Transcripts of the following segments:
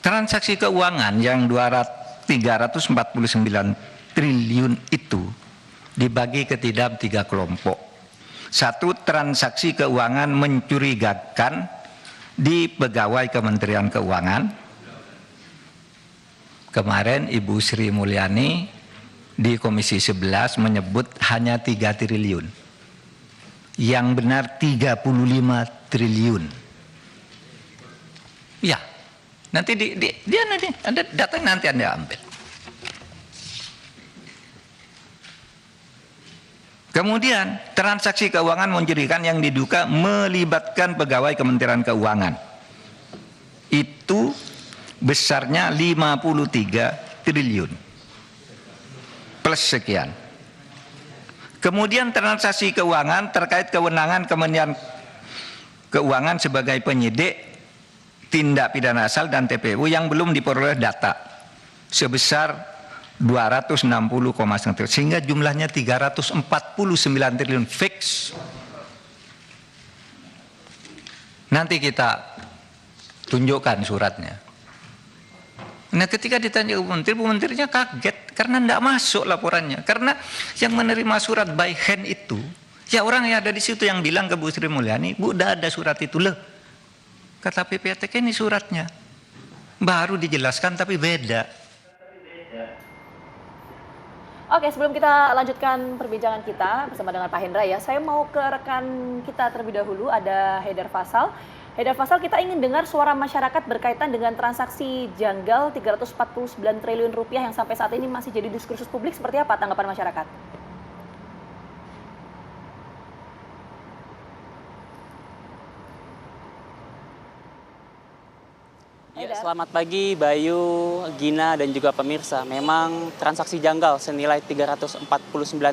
transaksi keuangan yang 349 triliun itu dibagi ke dalam 3 kelompok. Satu, transaksi keuangan mencurigakan di pegawai Kementerian Keuangan. Kemarin Ibu Sri Mulyani di Komisi 11 menyebut hanya 3 triliun. Yang benar 35 triliun. Ya, nanti dia nanti ada data nanti Anda ambil. Kemudian transaksi keuangan mencurigakan yang diduga melibatkan pegawai Kementerian Keuangan. Itu besarnya 53 triliun. Plus sekian. Kemudian transaksi keuangan terkait kewenangan Kementerian Keuangan sebagai penyidik tindak pidana asal dan TPU yang belum diperoleh data sebesar 260,1 sehingga jumlahnya 349 triliun fix. Nanti kita tunjukkan suratnya. Nah, ketika ditanya Bu Menterinya kaget karena tidak masuk laporannya. Karena yang menerima surat by hand itu, ya orang yang ada di situ yang bilang ke Bu Sri Mulyani, Bu, udah ada surat itu loh. Kata PPATK ini suratnya. Baru dijelaskan tapi beda. Oke, sebelum kita lanjutkan perbincangan kita bersama dengan Pak Hendra ya, saya mau ke rekan kita terlebih dahulu, ada Haidar Fassal. Haidar Fassal, kita ingin dengar suara masyarakat berkaitan dengan transaksi janggal 349 triliun rupiah yang sampai saat ini masih jadi diskursus publik. Seperti apa tanggapan masyarakat? Ya, selamat pagi Bayu, Gina, dan juga pemirsa. Memang transaksi janggal senilai 349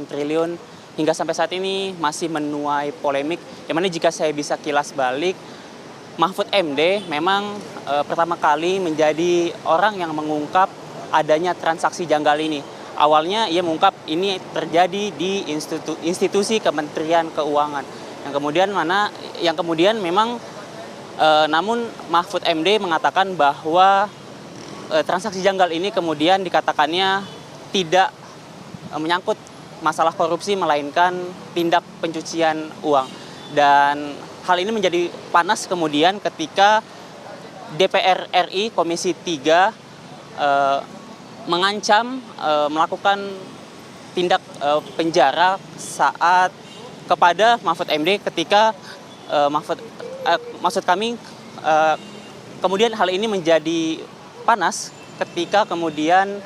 triliun hingga sampai saat ini masih menuai polemik. Yang mana jika saya bisa kilas balik, Mahfud MD memang pertama kali menjadi orang yang mengungkap adanya transaksi janggal ini. Awalnya ia mengungkap ini terjadi di institusi Kementerian Keuangan. Yang kemudian memang namun Mahfud MD mengatakan bahwa transaksi janggal ini kemudian dikatakannya tidak menyangkut masalah korupsi melainkan tindak pencucian uang. Dan hal ini menjadi panas kemudian ketika DPR RI Komisi 3 mengancam melakukan tindak penjara saat kepada Mahfud MD ketika kemudian hal ini menjadi panas ketika kemudian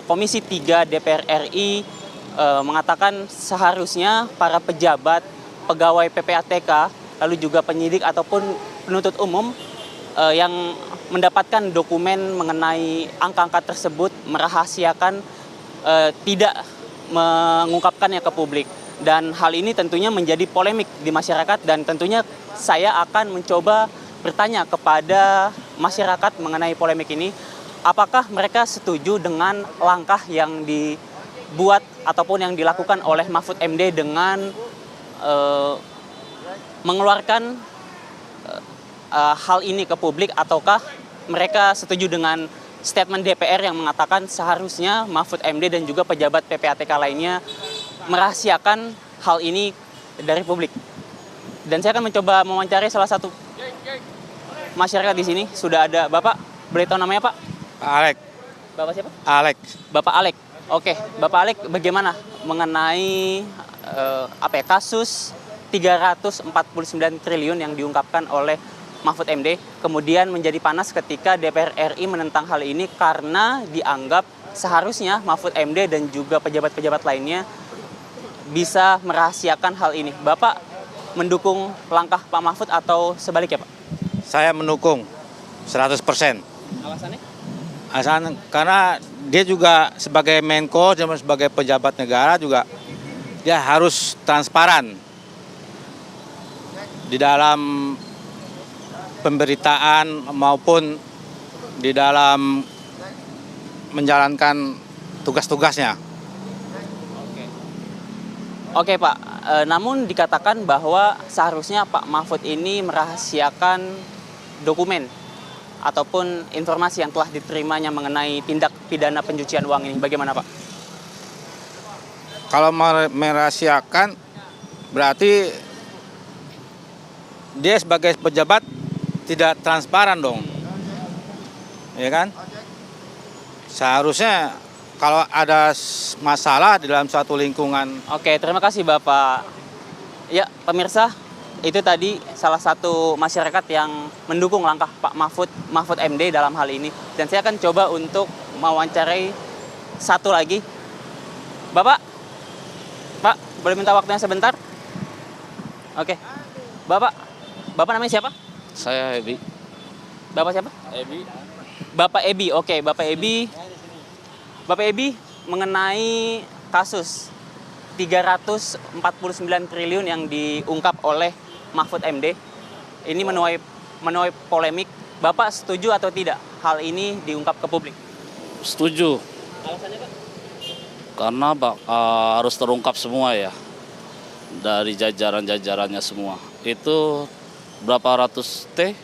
Komisi 3 DPR RI mengatakan seharusnya para pejabat, pegawai PPATK, lalu juga penyidik ataupun penuntut umum yang mendapatkan dokumen mengenai angka-angka tersebut merahasiakan, tidak mengungkapkannya ke publik. Dan hal ini tentunya menjadi polemik di masyarakat dan tentunya saya akan mencoba bertanya kepada masyarakat mengenai polemik ini. Apakah mereka setuju dengan langkah yang dibuat ataupun yang dilakukan oleh Mahfud MD dengan mengeluarkan hal ini ke publik, ataukah mereka setuju dengan statement DPR yang mengatakan seharusnya Mahfud MD dan juga pejabat PPATK lainnya merahasiakan hal ini dari publik. Dan saya akan mencoba mewawancari salah satu masyarakat di sini. Sudah ada Bapak, boleh tahu namanya Pak? Pak Alek. Bapak siapa? Alek. Bapak Alek. Oke, Bapak Alek, bagaimana mengenai kasus 349 triliun yang diungkapkan oleh Mahfud MD kemudian menjadi panas ketika DPR RI menentang hal ini karena dianggap seharusnya Mahfud MD dan juga pejabat-pejabat lainnya bisa merahasiakan hal ini. Bapak mendukung langkah Pak Mahfud atau sebaliknya, Pak? Saya mendukung 100%. Alasannya? Alasan karena dia juga sebagai Menko dan sebagai pejabat negara juga dia harus transparan di dalam pemberitaan maupun di dalam menjalankan tugas-tugasnya. Oke Pak, namun dikatakan bahwa seharusnya Pak Mahfud ini merahasiakan dokumen ataupun informasi yang telah diterimanya mengenai tindak pidana pencucian uang ini. Bagaimana Pak? Kalau merahasiakan berarti dia sebagai pejabat tidak transparan dong. Ya kan? Seharusnya kalau ada masalah di dalam suatu lingkungan. Oke, terima kasih Bapak. Ya, pemirsa, itu tadi salah satu masyarakat yang mendukung langkah Pak Mahfud MD dalam hal ini. Dan saya akan coba untuk mewawancarai satu lagi. Bapak, Pak, boleh minta waktunya sebentar? Oke. Bapak namanya siapa? Saya Ebi. Bapak siapa? Ebi. Bapak Ebi, oke. Bapak Ebi mengenai kasus 349 triliun yang diungkap oleh Mahfud MD. Ini menuai polemik. Bapak setuju atau tidak hal ini diungkap ke publik? Setuju. Alasannya Pak? Karena harus terungkap semua ya. Dari jajaran-jajarannya semua. Itu berapa ratus T?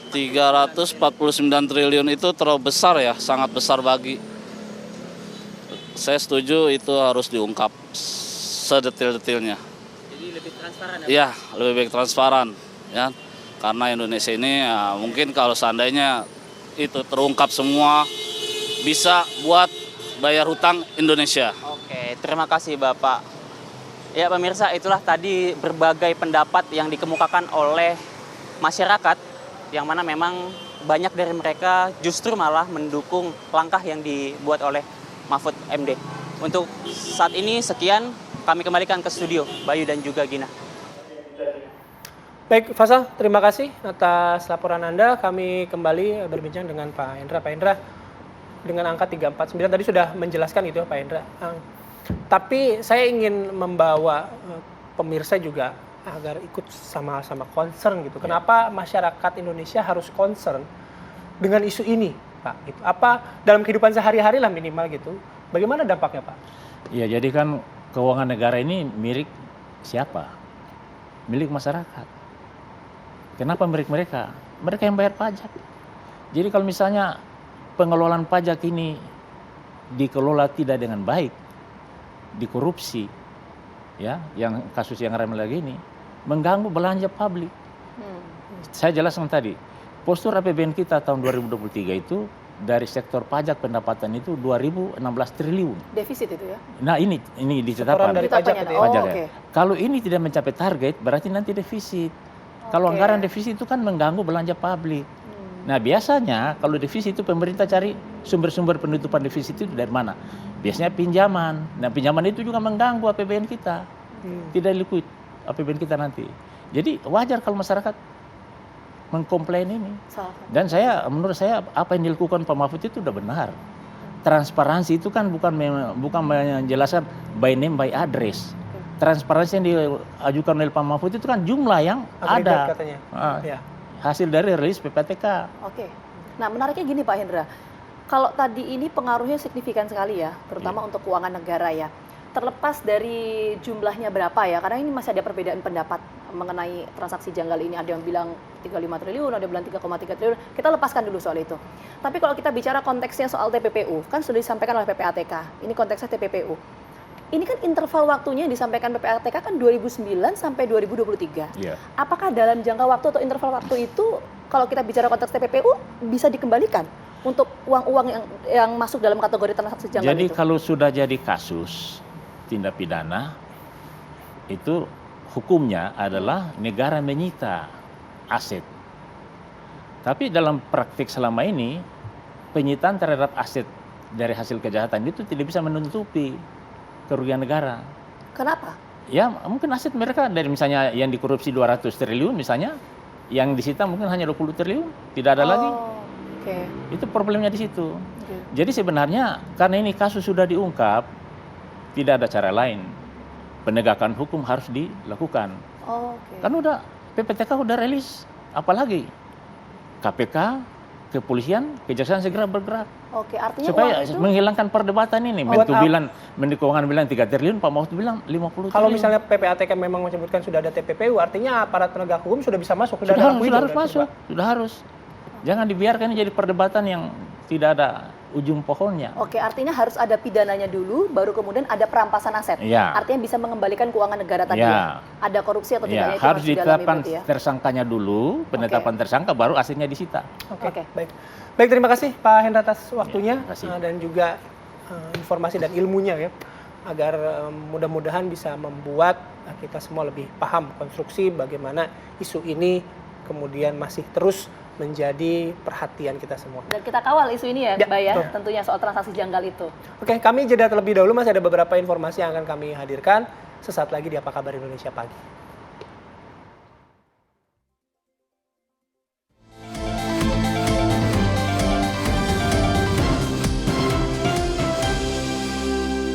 349 triliun itu terlalu besar ya, sangat besar bagi. Saya setuju itu harus diungkap sedetil-detilnya. Jadi lebih transparan ya? Iya, lebih baik transparan ya. Karena Indonesia ini ya, mungkin kalau seandainya itu terungkap semua bisa buat bayar hutang Indonesia. Oke, terima kasih Bapak. Ya pemirsa, itulah tadi berbagai pendapat yang dikemukakan oleh masyarakat yang mana memang banyak dari mereka justru malah mendukung langkah yang dibuat oleh Mahfud MD. Untuk saat ini sekian, kami kembalikan ke studio, Bayu dan juga Gina. Baik, Fasal, terima kasih atas laporan Anda. Kami kembali berbincang dengan Pak Hendra. Pak Hendra, dengan angka 349 tadi sudah menjelaskan itu Pak Hendra. Tapi saya ingin membawa pemirsa juga agar ikut sama-sama concern gitu. Kenapa masyarakat Indonesia harus concern dengan isu ini, Pak? Gitu. Apa dalam kehidupan sehari-hari lah minimal gitu. Bagaimana dampaknya, Pak? Ya, jadi kan keuangan negara ini milik siapa? Milik masyarakat. Kenapa milik mereka? Mereka yang bayar pajak. Jadi kalau misalnya pengelolaan pajak ini dikelola tidak dengan baik, dikorupsi, ya, yang kasus yang ramai lagi ini mengganggu belanja publik. Saya jelaskan tadi, postur APBN kita tahun 2023 itu dari sektor pajak pendapatan itu 2016 triliun. Defisit itu ya? Nah ini ditetapkan Dari pajak itu ya? pajak Oh, ya. oke. Kalau ini tidak mencapai target berarti nanti defisit. Kalau Oke. anggaran defisit itu kan mengganggu belanja publik. Nah biasanya kalau defisit itu pemerintah cari sumber-sumber penutupan defisit itu dari mana? Biasanya pinjaman. Nah pinjaman itu juga mengganggu APBN kita. Tidak liquid APBN kita nanti. Jadi wajar kalau masyarakat mengkomplain ini. Salah. Dan menurut saya apa yang dilakukan Pak Mahfud itu sudah benar. Transparansi itu kan bukan menjelaskan by name by address. Transparansi yang diajukan oleh Pak Mahfud itu kan jumlah yang Agregat ada. katanya. Ah, Ya. hasil dari rilis PPTK. Oke. Nah, menariknya gini Pak Hendra. Kalau tadi ini pengaruhnya signifikan sekali ya, terutama untuk keuangan negara ya. Terlepas dari jumlahnya berapa ya, karena ini masih ada perbedaan pendapat mengenai transaksi janggal ini. Ada yang bilang 35 triliun, ada yang bilang 3,3 triliun. Kita lepaskan dulu soal itu. Tapi kalau kita bicara konteksnya soal TPPU, kan sudah disampaikan oleh PPATK. Ini konteksnya TPPU. Ini kan interval waktunya yang disampaikan PPATK kan 2009 sampai 2023. Iya. Apakah dalam jangka waktu atau interval waktu itu, kalau kita bicara konteks TPPU, bisa dikembalikan untuk uang-uang yang masuk dalam kategori transaksi janggal Jadi itu? kalau sudah jadi kasus tindak pidana, itu hukumnya adalah negara menyita aset. Tapi dalam praktik selama ini, penyitaan terhadap aset dari hasil kejahatan itu tidak bisa menutupi kerugian negara. Kenapa? Ya mungkin aset mereka dari misalnya yang dikorupsi 200 triliun misalnya, yang disita mungkin hanya 20 triliun, tidak ada lagi. Oke. Itu problemnya di situ. Oke. Jadi sebenarnya karena ini kasus sudah diungkap, tidak ada cara lain. Penegakan hukum harus dilakukan. Oke. Kan udah PPTK udah rilis, apalagi KPK, kepolisian, kejaksaan segera bergerak Oke, artinya supaya uang itu menghilangkan perdebatan ini. Menko bilang, Menteri Keuangan bilang 3 triliun, Pak Mahfud bilang 50 triliun. Kalau misalnya PPATK memang menyebutkan sudah ada TPPU, artinya aparat penegak hukum sudah bisa masuk. sudah ada lampu hijau harus berarti, masuk, Pak. sudah harus. Jangan dibiarkan ini jadi perdebatan yang tidak ada ujung pohonnya. Oke, artinya harus ada pidananya dulu, baru kemudian ada perampasan aset. Ya. Artinya bisa mengembalikan keuangan negara tadi. Ya. Ada korupsi atau Ya, tidaknya itu harus didalami ditetapkan berarti ya. tersangkanya dulu, penetapan tersangka baru asetnya disita. Oke. Baik. Baik, terima kasih Pak Hendra atas waktunya terima kasih. dan juga informasi dan ilmunya ya, agar mudah-mudahan bisa membuat kita semua lebih paham konstruksi bagaimana isu ini kemudian masih terus menjadi perhatian kita semua. Dan kita kawal isu ini ya, Ya, Mbak ya, betul. tentunya soal transaksi janggal itu. Oke, kami jeda terlebih dahulu, masih ada beberapa informasi yang akan kami hadirkan sesaat lagi di Apa Kabar Indonesia Pagi.